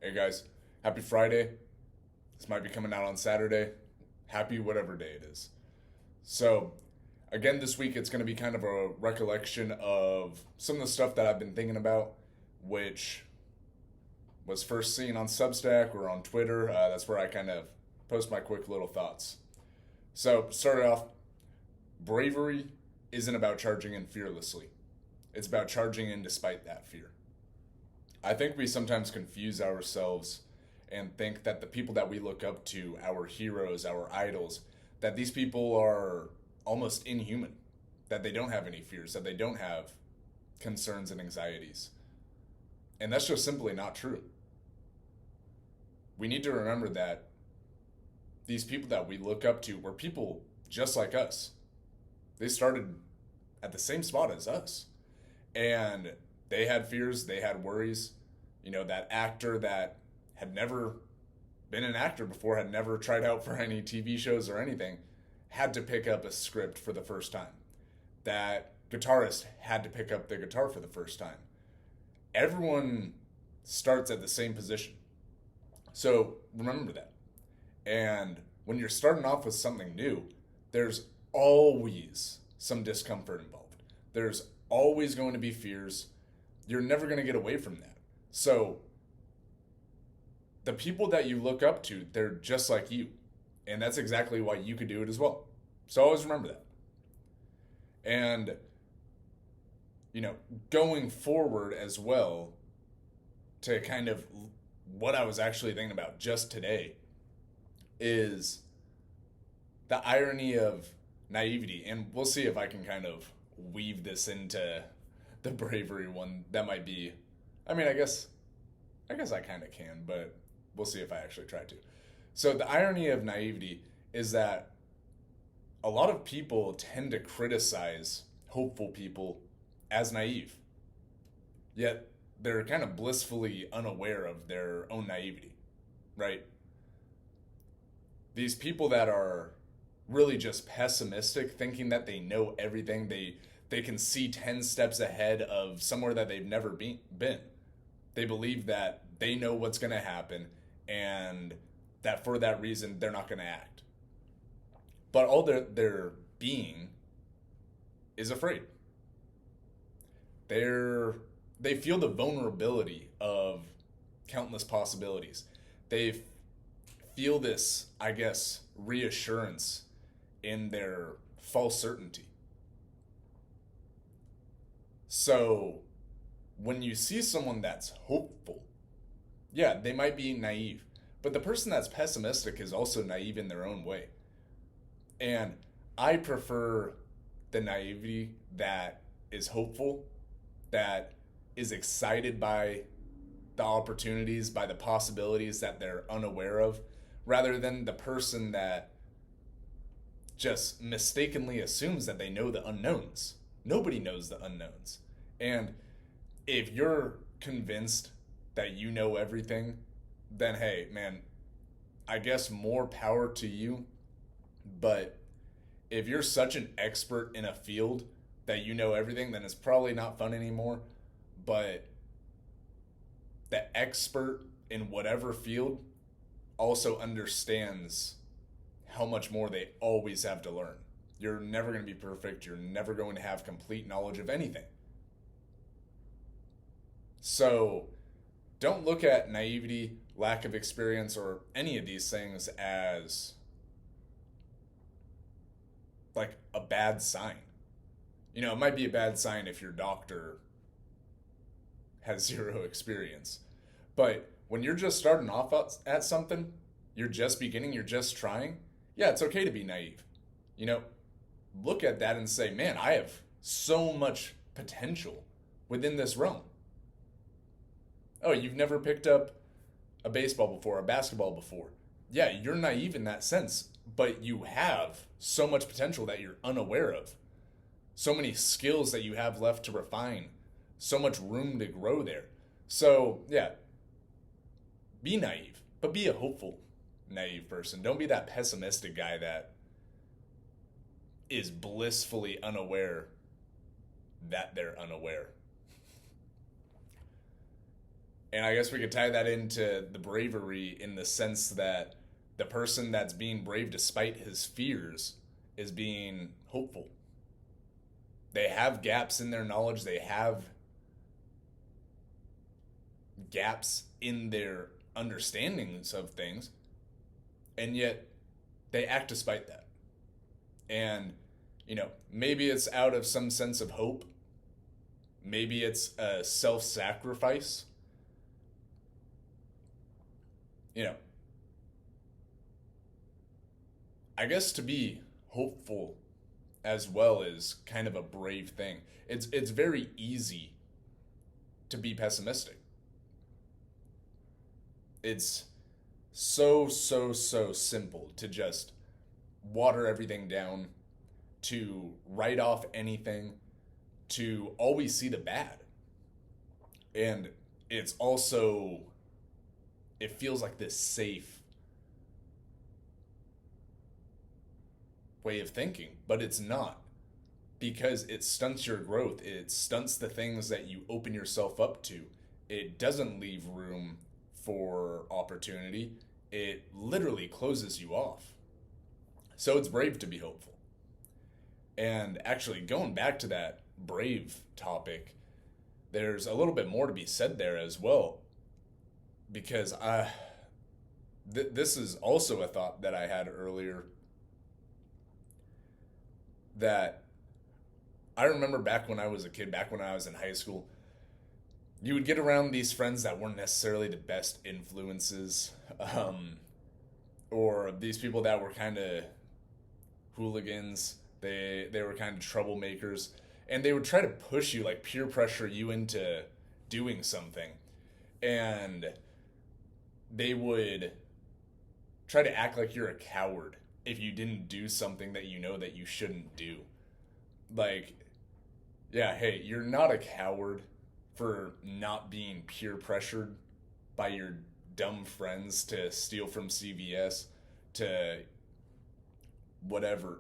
Hey guys, happy Friday. This might be coming out on Saturday. Happy whatever day it is. So, again, this week it's going to be kind of a recollection of some of the stuff that I've been thinking about, which was first seen on Substack or on Twitter. That's where I kind of post my quick little thoughts. So, start off, bravery isn't about charging in fearlessly. It's about charging in despite that fear. I think we sometimes confuse ourselves and think that the people that we look up to, our heroes, our idols, that these people are almost inhuman, that they don't have any fears, that they don't have concerns and anxieties. And that's just simply not true. We need to remember that these people that we look up to were people just like us. They started at the same spot as us. And they had fears, they had worries. You know, that actor that had never been an actor before, had never tried out for any TV shows or anything, had to pick up a script for the first time. That guitarist had to pick up the guitar for the first time. Everyone starts at the same position. So remember that. And when you're starting off with something new, there's always some discomfort involved. There's always going to be fears. You're never going to get away from that. So the people that you look up to, they're just like you. And that's exactly why you could do it as well. So always remember that. And, you know, going forward as well, to kind of what I was actually thinking about just today is the irony of naivety. And we'll see if I can kind of weave this into the bravery one. That might be, I mean, I guess I kind of can, but we'll see if I actually try to. So the irony of naivety is that a lot of people tend to criticize hopeful people as naive. Yet they're kind of blissfully unaware of their own naivety, right? These people that are really just pessimistic, thinking that they know everything, they can see 10 steps ahead of somewhere that they've never been. They believe that they know what's going to happen and that for that reason they're not going to act. But all their being is afraid. They feel the vulnerability of countless possibilities. They feel this, I guess, reassurance in their false certainty. So when you see someone that's hopeful, yeah, they might be naive, but the person that's pessimistic is also naive in their own way. And I prefer the naivety that is hopeful, that is excited by the opportunities, by the possibilities that they're unaware of, rather than the person that just mistakenly assumes that they know the unknowns. Nobody knows the unknowns. And if you're convinced that you know everything, then hey, man, I guess more power to you. But if you're such an expert in a field that you know everything, then it's probably not fun anymore. But the expert in whatever field also understands how much more they always have to learn. You're never going to be perfect. You're never going to have complete knowledge of anything. So don't look at naivety, lack of experience, or any of these things as like a bad sign. You know, it might be a bad sign if your doctor has zero experience. But when you're just starting off at something, you're just beginning, you're just trying, yeah, it's okay to be naive. You know, look at that and say, man, I have so much potential within this realm. Oh, you've never picked up a baseball before, a basketball before. Yeah, you're naive in that sense, but you have so much potential that you're unaware of. So many skills that you have left to refine. So much room to grow there. So, yeah, be naive, but be a hopeful, naive person. Don't be that pessimistic guy that is blissfully unaware that they're unaware. And I guess we could tie that into the bravery in the sense that the person that's being brave despite his fears is being hopeful. They have gaps in their knowledge, they have gaps in their understandings of things, and yet they act despite that. And, maybe it's out of some sense of hope. Maybe it's a self sacrifice. You know, I guess to be hopeful as well is kind of a brave thing. It's very easy to be pessimistic. It's so simple to just water everything down, to write off anything, to always see the bad. And it's also, it feels like this safe way of thinking, but it's not, because it stunts your growth. It stunts the things that you open yourself up to. It doesn't leave room for opportunity. It literally closes you off. So it's brave to be hopeful. And actually, going back to that brave topic, there's a little bit more to be said there as well, because this is also a thought that I had earlier, that I remember back when I was a kid, back when I was in high school, you would get around these friends that weren't necessarily the best influences, or these people that were kind of hooligans. They were kind of troublemakers, and they would try to push you, like peer pressure you into doing something, and they would try to act like you're a coward if you didn't do something that you know that you shouldn't do. Like, yeah, hey, you're not a coward for not being peer pressured by your dumb friends to steal from CVS, to whatever,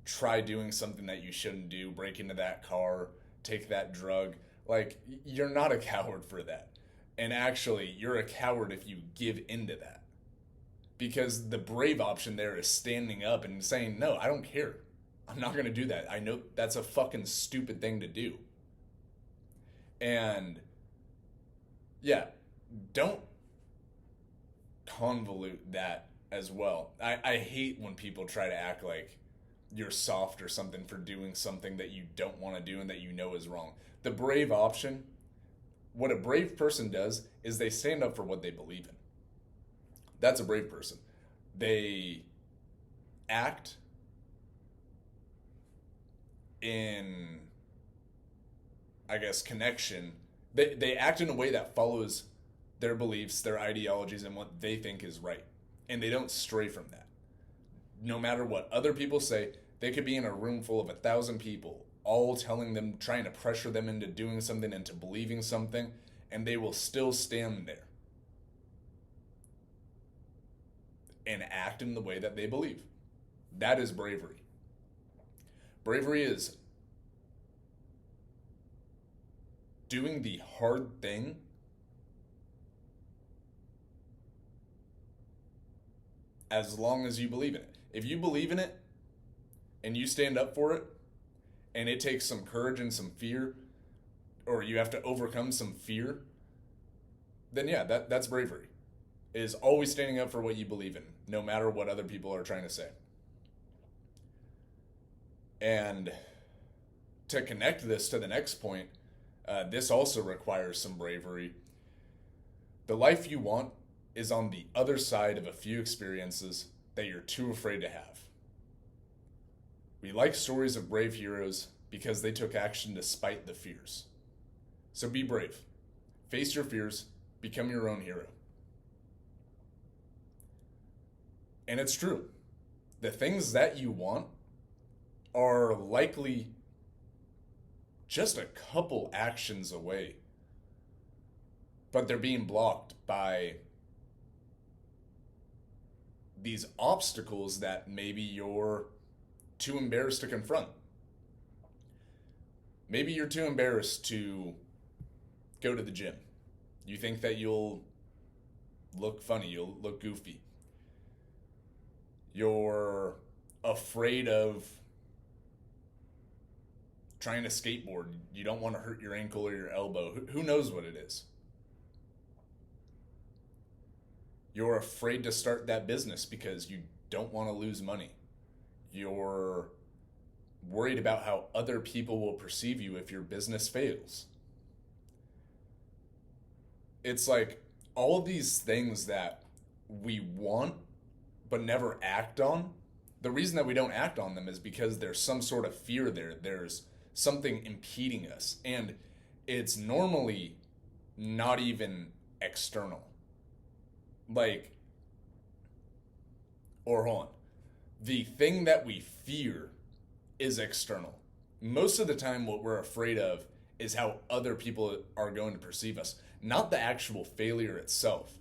try doing something that you shouldn't do, break into that car, take that drug. Like, you're not a coward for that. And actually, you're a coward if you give into that. Because the brave option there is standing up and saying, no, I don't care. I'm not going to do that. I know that's a fucking stupid thing to do. And yeah, don't convolute that as well. I hate when people try to act like you're soft or something for doing something that you don't want to do and that you know is wrong. The brave option, what a brave person does is they stand up for what they believe in. That's a brave person. They act in, I guess, connection. They act in a way that follows their beliefs, their ideologies, and what they think is right. And they don't stray from that. No matter what other people say, they could be in a room full of 1,000 people, all telling them, trying to pressure them into doing something, into believing something, and they will still stand there and act in the way that they believe. That is bravery. Bravery is doing the hard thing as long as you believe in it. If you believe in it and you stand up for it, and it takes some courage and some fear, or you have to overcome some fear, then yeah, that's bravery. It is always standing up for what you believe in, no matter what other people are trying to say. And to connect this to the next point, this also requires some bravery. The life you want is on the other side of a few experiences that you're too afraid to have. We like stories of brave heroes because they took action despite the fears. So be brave. Face your fears. Become your own hero. And it's true. The things that you want are likely just a couple actions away. But they're being blocked by these obstacles that maybe you're too embarrassed to confront. Maybe you're too embarrassed to go to the gym. You think that you'll look funny, you'll look goofy. You're afraid of trying to skateboard. You don't want to hurt your ankle or your elbow. Who knows what it is? You're afraid to start that business because you don't want to lose money. You're worried about how other people will perceive you if your business fails. It's like all of these things that we want but never act on. The reason that we don't act on them is because there's some sort of fear there. There's something impeding us. And it's normally not even external. Like, or hold on. The thing that we fear is external. Most of the time, what we're afraid of is how other people are going to perceive us, not the actual failure itself.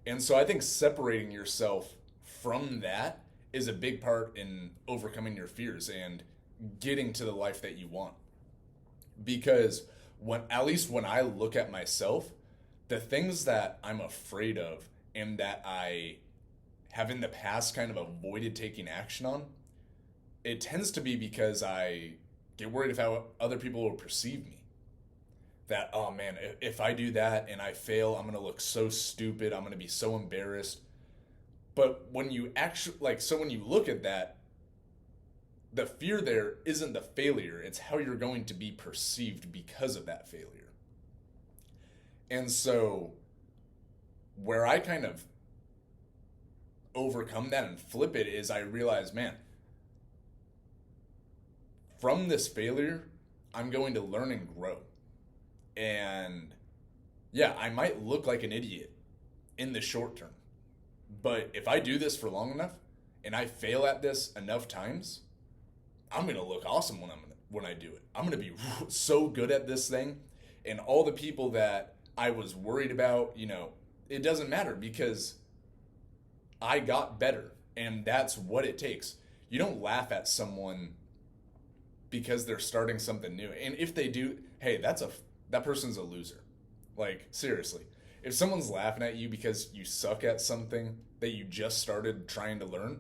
And so I think separating yourself from that is a big part in overcoming your fears and getting to the life that you want. Because at least when I look at myself, the things that I'm afraid of and that I have in the past kind of avoided taking action on, it tends to be because I get worried of how other people will perceive me. That, oh man, if I do that and I fail, I'm going to look so stupid. I'm going to be so embarrassed. But when you when you look at that, the fear there isn't the failure. It's how you're going to be perceived because of that failure. And so where I kind of overcome that and flip it is I realize, man, from this failure, I'm going to learn and grow. And yeah, I might look like an idiot in the short term. But if I do this for long enough and I fail at this enough times, I'm going to look awesome when I do it. I'm going to be so good at this thing. And all the people that I was worried about, it doesn't matter because I got better. And that's what it takes. You don't laugh at someone because they're starting something new. And if they do, hey, that person's a loser. Like, seriously. If someone's laughing at you because you suck at something that you just started trying to learn,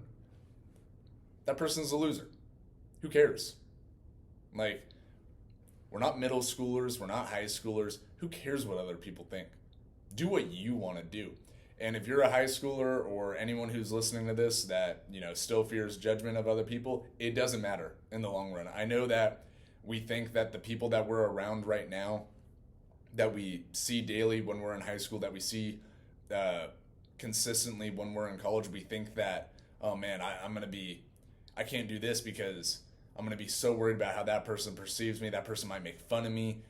that person's a loser. Who cares? Like, we're not middle schoolers, we're not high schoolers. Who cares what other people think? Do what you want to do. And if you're a high schooler or anyone who's listening to this that, still fears judgment of other people, it doesn't matter in the long run. I know that we think that the people that we're around right now, that we see daily when we're in high school, that we see consistently when we're in college, we think that, oh man, I can't do this because I'm going to be so worried about how that person perceives me. That person might make fun of me.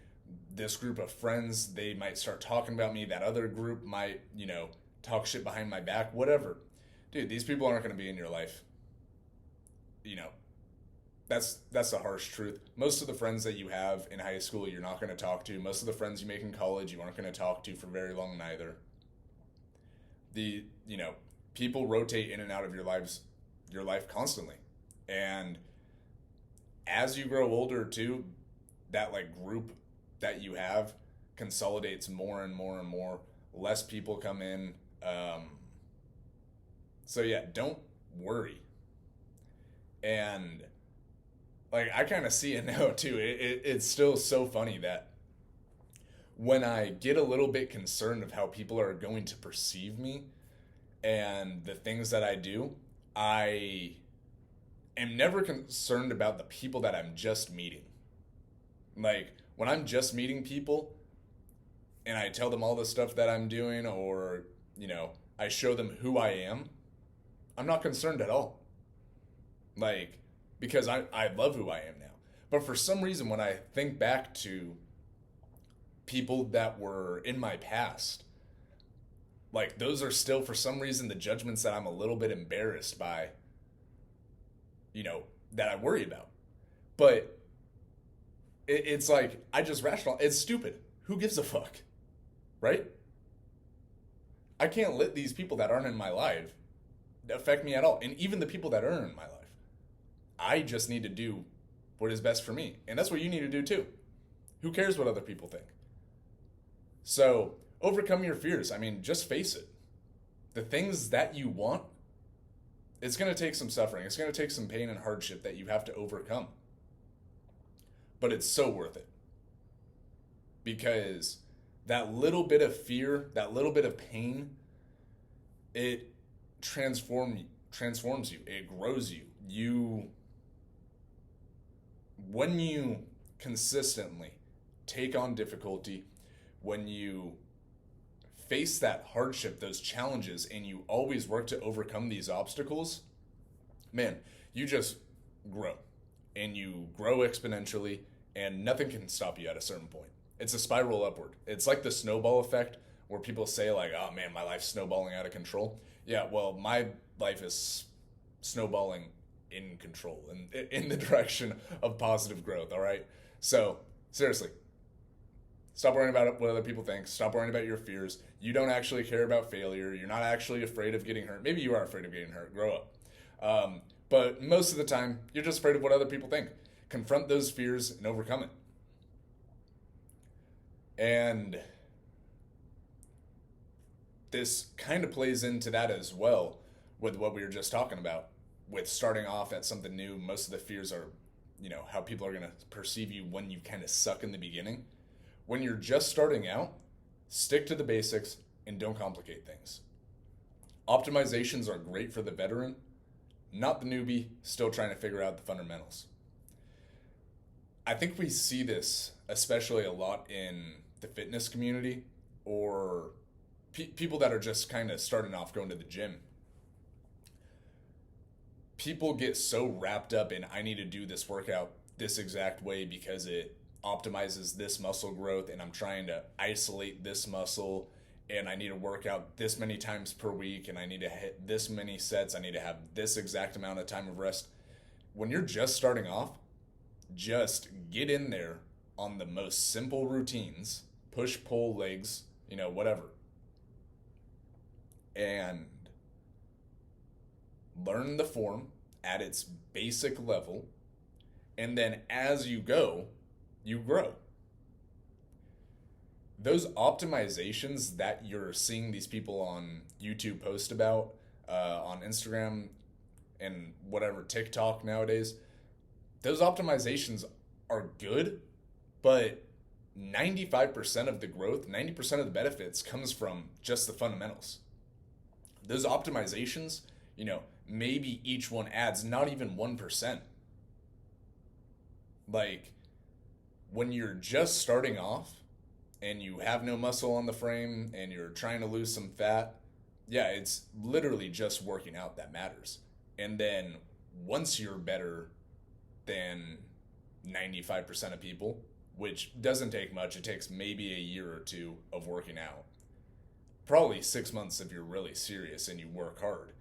This group of friends, they might start talking about me. That other group might, talk shit behind my back, whatever. Dude, these people aren't going to be in your life. That's the harsh truth. Most of the friends that you have in high school, you're not going to talk to. Most of the friends you make in college, you aren't going to talk to for very long neither. People rotate in and out of your life constantly. And as you grow older too, that group that you have consolidates more and more and more. Less people come in. So yeah, don't worry. And I kind of see it now too. It's still so funny that when I get a little bit concerned of how people are going to perceive me and the things that I do, I am never concerned about the people that I'm just meeting. When I'm just meeting people and I tell them all the stuff that I'm doing or, I show them who I am, I'm not concerned at all. Because I love who I am now. But for some reason, when I think back to people that were in my past, those are still, for some reason, the judgments that I'm a little bit embarrassed by, that I worry about. But it's I just rationalize. It's stupid. Who gives a fuck? Right? I can't let these people that aren't in my life affect me at all. And even the people that are in my life. I just need to do what is best for me. And that's what you need to do too. Who cares what other people think? So overcome your fears. I mean, just face it. The things that you want, it's going to take some suffering. It's going to take some pain and hardship that you have to overcome. But it's so worth it. Because that little bit of fear, that little bit of pain, it transforms you. It grows you. When you consistently take on difficulty, when you face that hardship, those challenges, and you always work to overcome these obstacles, man, you just grow. And you grow exponentially, and nothing can stop you at a certain point. It's a spiral upward. It's like the snowball effect, where people say like, oh man, my life's snowballing out of control. Yeah, well, my life is snowballing in control and in the direction of positive growth, all right? So, seriously, stop worrying about what other people think. Stop worrying about your fears. You don't actually care about failure. You're not actually afraid of getting hurt. Maybe you are afraid of getting hurt. Grow up. But most of the time, you're just afraid of what other people think. Confront those fears and overcome it. And this kind of plays into that as well with what we were just talking about. With starting off at something new, most of the fears are, how people are going to perceive you when you kind of suck in the beginning. When you're just starting out, stick to the basics and don't complicate things. Optimizations are great for the veteran, not the newbie still trying to figure out the fundamentals. I think we see this especially a lot in the fitness community or people that are just kind of starting off going to the gym. People get so wrapped up in, I need to do this workout this exact way because it optimizes this muscle growth and I'm trying to isolate this muscle and I need to work out this many times per week and I need to hit this many sets. I need to have this exact amount of time of rest. When you're just starting off, just get in there on the most simple routines, push, pull, legs, whatever. And learn the form at its basic level, and then as you go, you grow. Those optimizations that you're seeing these people on YouTube post about, on Instagram and whatever, TikTok nowadays, those optimizations are good, but 95% of the growth, 90% of the benefits comes from just the fundamentals. Those optimizations, maybe each one adds not even 1%. Like, when you're just starting off and you have no muscle on the frame and you're trying to lose some fat, yeah, it's literally just working out that matters. And then once you're better than 95% of people, which doesn't take much, it takes maybe a year or two of working out. Probably 6 months if you're really serious and you work hard.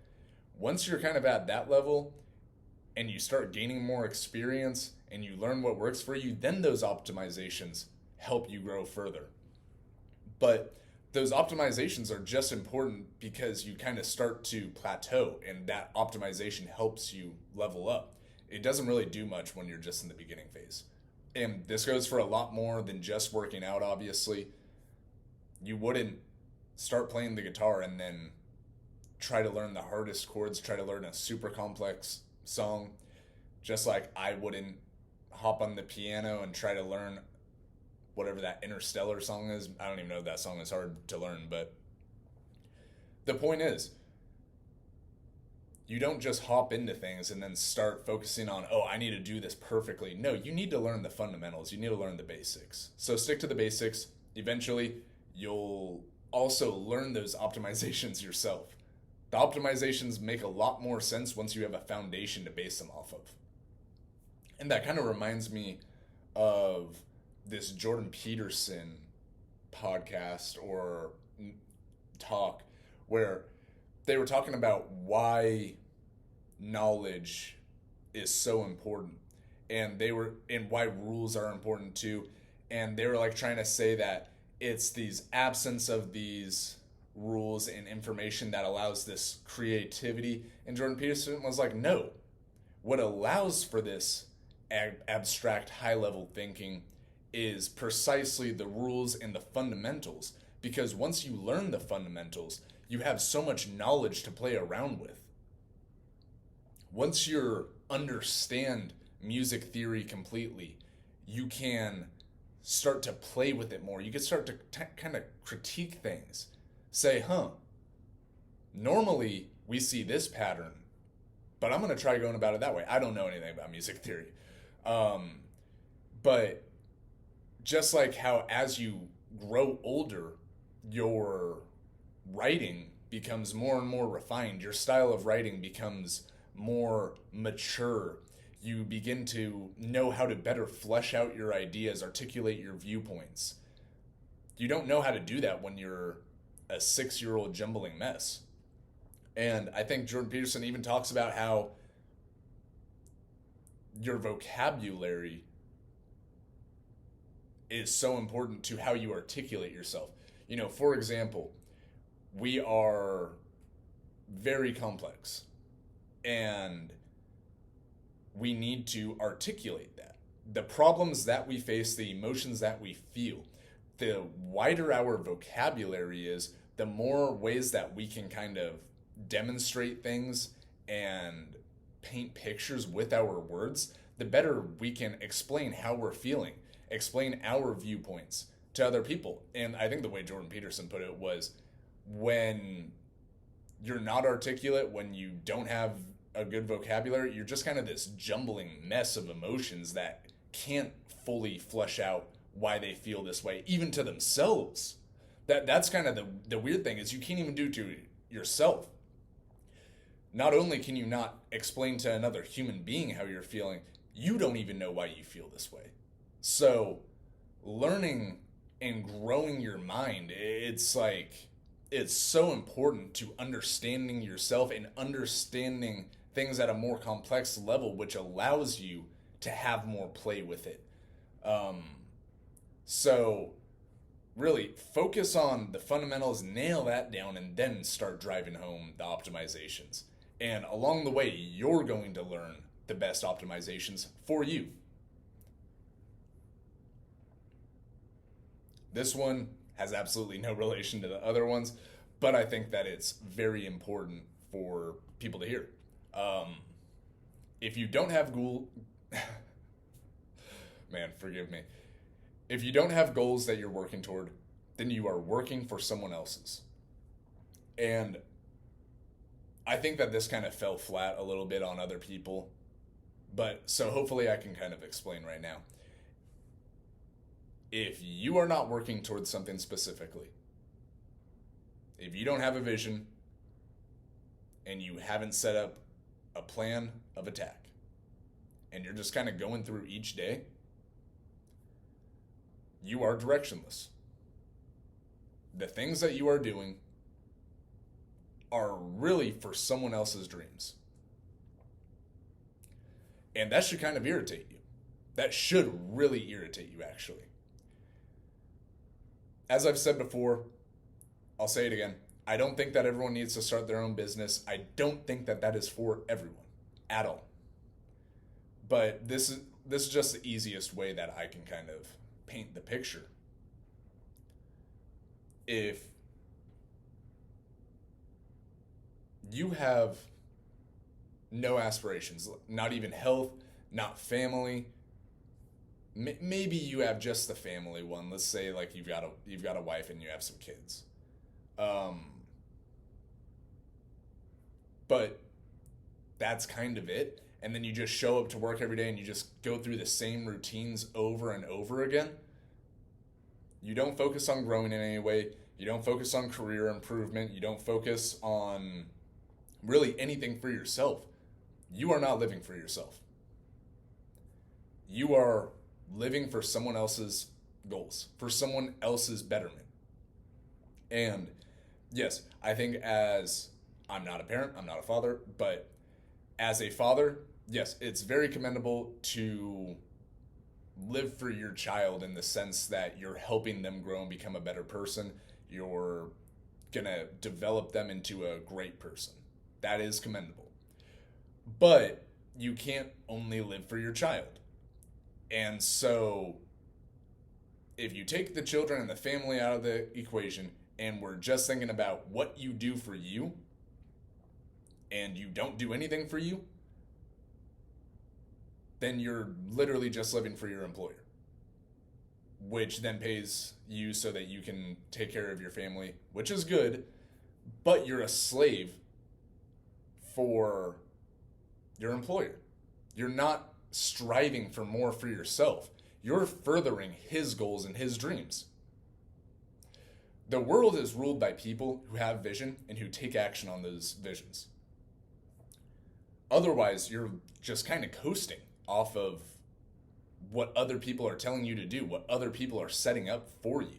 Once you're kind of at that level and you start gaining more experience and you learn what works for you, then those optimizations help you grow further. But those optimizations are just important because you kind of start to plateau and that optimization helps you level up. It doesn't really do much when you're just in the beginning phase. And this goes for a lot more than just working out, obviously. You wouldn't start playing the guitar and then try to learn the hardest chords, try to learn a super complex song, just like I wouldn't hop on the piano and try to learn whatever that Interstellar song is. I don't even know if that song is hard to learn, but the point is, you don't just hop into things and then start focusing on, oh, I need to do this perfectly. No, you need to learn the fundamentals. You need to learn the basics. So stick to the basics. Eventually, you'll also learn those optimizations yourself. The optimizations make a lot more sense once you have a foundation to base them off of. And that kind of reminds me of this Jordan Peterson podcast or talk where they were talking about why knowledge is so important and why rules are important too. And they were like trying to say that it's these absence of these rules and information that allows this creativity. And Jordan Peterson was like, no, what allows for this abstract high level thinking is precisely the rules and the fundamentals, because once you learn the fundamentals, you have so much knowledge to play around with. Once you understand music theory completely, you can start to play with it more. You can start to kind of critique things. Say, normally we see this pattern, but I'm going to try going about it that way. I don't know anything about music theory. But just like how as you grow older, your writing becomes more and more refined, your style of writing becomes more mature. You begin to know how to better flesh out your ideas, articulate your viewpoints. You don't know how to do that when you're a 6-year-old jumbling mess. And I think Jordan Peterson even talks about how your vocabulary is so important to how you articulate yourself. For example, we are very complex, and we need to articulate that. The problems that we face, the emotions that we feel, the wider our vocabulary is, the more ways that we can kind of demonstrate things and paint pictures with our words, the better we can explain how we're feeling, explain our viewpoints to other people. And I think the way Jordan Peterson put it was, when you're not articulate, when you don't have a good vocabulary, you're just kind of this jumbling mess of emotions that can't fully flesh out why they feel this way, even to themselves. That's kind of the weird thing, is you can't even do to yourself. Not only can you not explain to another human being how you're feeling, you don't even know why you feel this way. So learning and growing your mind, it's so important to understanding yourself and understanding things at a more complex level, which allows you to have more play with it. So really focus on the fundamentals, nail that down, and then start driving home the optimizations. And along the way, you're going to learn the best optimizations for you. This one has absolutely no relation to the other ones, but I think that it's very important for people to hear. If you don't have man, forgive me. If you don't have goals that you're working toward, then you are working for someone else's. And I think that this kind of fell flat a little bit on other people, but so hopefully I can kind of explain right now. If you are not working towards something specifically, if you don't have a vision and you haven't set up a plan of attack, and you're just kind of going through each day, you are directionless. The things that you are doing are really for someone else's dreams. And that should kind of irritate you. That should really irritate you, actually. As I've said before, I'll say it again. I don't think that everyone needs to start their own business. I don't think that that is for everyone at all. But this is just the easiest way that I can kind of paint the picture. If you have no aspirations, not even health, not family, maybe you have just the family one. Let's say like you've got a wife and you have some kids. But that's kind of it. And then you just show up to work every day and you just go through the same routines over and over again. You don't focus on growing in any way. You don't focus on career improvement. You don't focus on really anything for yourself. You are not living for yourself. You are living for someone else's goals, for someone else's betterment. And yes, I think as I'm not a parent, I'm not a father, but as a father, yes, it's very commendable to live for your child in the sense that you're helping them grow and become a better person. You're going to develop them into a great person. That is commendable. But you can't only live for your child. And so if you take the children and the family out of the equation and we're just thinking about what you do for you, and you don't do anything for you, then you're literally just living for your employer, which then pays you so that you can take care of your family, which is good, but you're a slave for your employer. You're not striving for more for yourself. You're furthering his goals and his dreams. The world is ruled by people who have vision and who take action on those visions. Otherwise, you're just kind of coasting off of what other people are telling you to do, what other people are setting up for you.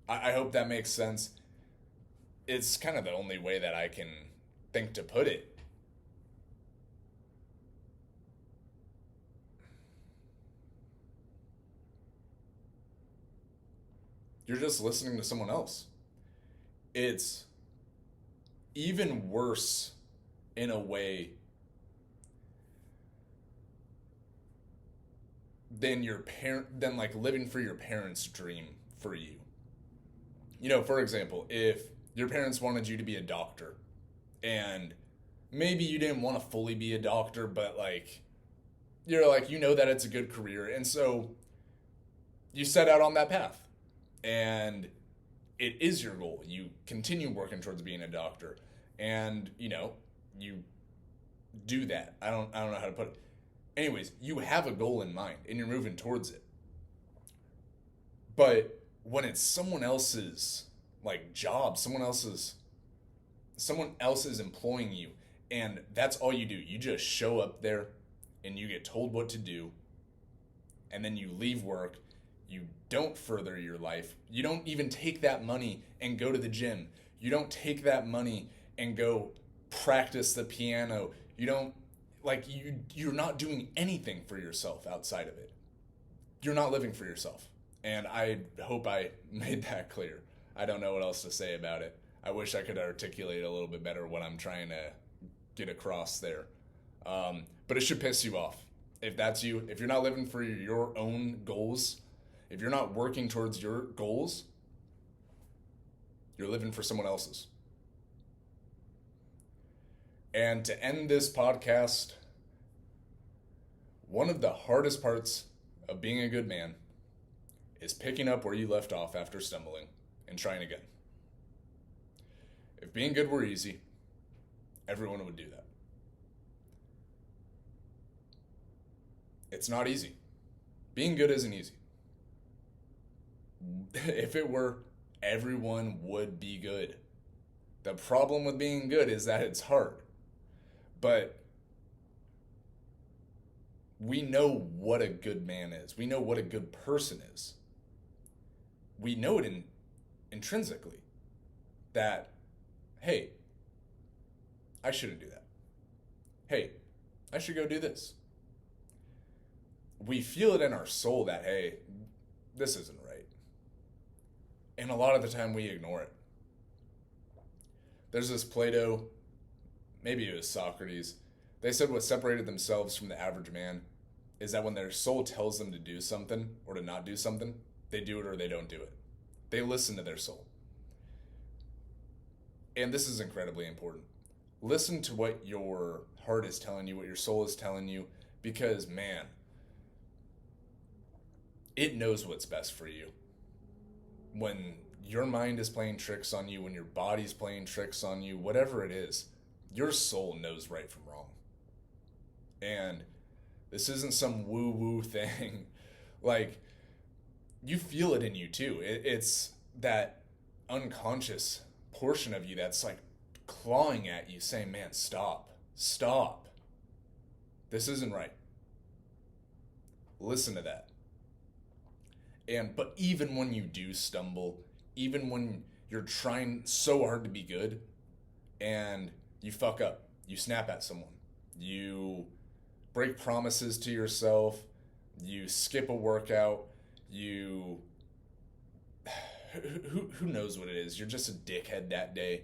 I hope that makes sense. It's kind of the only way that I can think to put it. You're just listening to someone else. It's even worse in a way than like living for your parents' dream for you. You know, for example, if your parents wanted you to be a doctor and maybe you didn't want to fully be a doctor, but like you're like, you know that it's a good career, and so you set out on that path and it is your goal. You continue working towards being a doctor, and you know, you do that. I don't know how to put it. Anyways, you have a goal in mind and you're moving towards it. But when it's someone else's like job, someone else is employing you, and that's all you do. You just show up there and you get told what to do, and then you leave work. You don't further your life. You don't even take that money and go to the gym. You don't take that money and go practice the piano. You don't, like, you're not doing anything for yourself outside of it. You're not living for yourself. And I hope I made that clear. I don't know what else to say about it. I wish I could articulate a little bit better what I'm trying to get across there. But it should piss you off. If that's you, if you're not living for your own goals, if you're not working towards your goals, you're living for someone else's. And to end this podcast, one of the hardest parts of being a good man is picking up where you left off after stumbling and trying again. If being good were easy, everyone would do that. It's not easy. Being good isn't easy. If it were, everyone would be good. The problem with being good is that it's hard. But we know what a good man is. We know what a good person is. We know it intrinsically that, hey, I shouldn't do that. Hey, I should go do this. We feel it in our soul that, hey, this isn't right. And a lot of the time we ignore it. There's this Plato, maybe it was Socrates. They said what separated themselves from the average man is that when their soul tells them to do something or to not do something, they do it or they don't do it. They listen to their soul. And this is incredibly important. Listen to what your heart is telling you, what your soul is telling you, because, man, it knows what's best for you. When your mind is playing tricks on you, when your body's playing tricks on you, whatever it is, your soul knows right from wrong. And this isn't some woo-woo thing. Like, you feel it in you too. It's that unconscious portion of you that's like clawing at you saying, man, stop. This isn't right. Listen to that. But even when you do stumble, even when you're trying so hard to be good and you fuck up, you snap at someone, you break promises to yourself, you skip a workout, you who knows what it is, you're just a dickhead that day.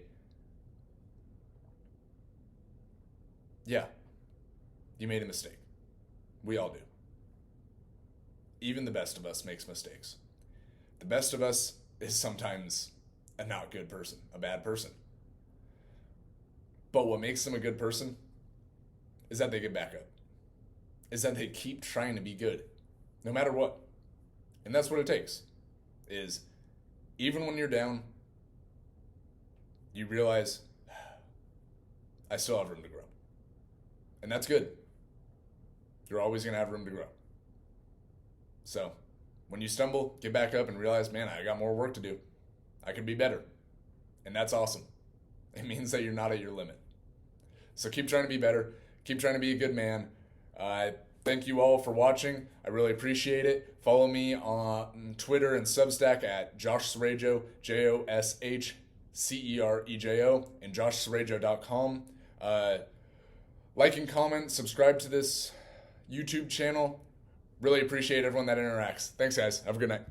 Yeah, you made a mistake. We all do. Even the best of us makes mistakes. The best of us is sometimes a not good person, a bad person. But what makes them a good person is that they get back up, is that they keep trying to be good, no matter what. And that's what it takes, is even when you're down, you realize, I still have room to grow. And that's good. You're always going to have room to grow. So, when you stumble, get back up and realize, man, I got more work to do. I could be better. And that's awesome. It means that you're not at your limit. So keep trying to be better. Keep trying to be a good man. Thank you all for watching. I really appreciate it. Follow me on Twitter and Substack at Josh Cerejo, JoshCerejo, and joshcerejo.com. Like and comment, subscribe to this YouTube channel. Really appreciate everyone that interacts. Thanks, guys. Have a good night.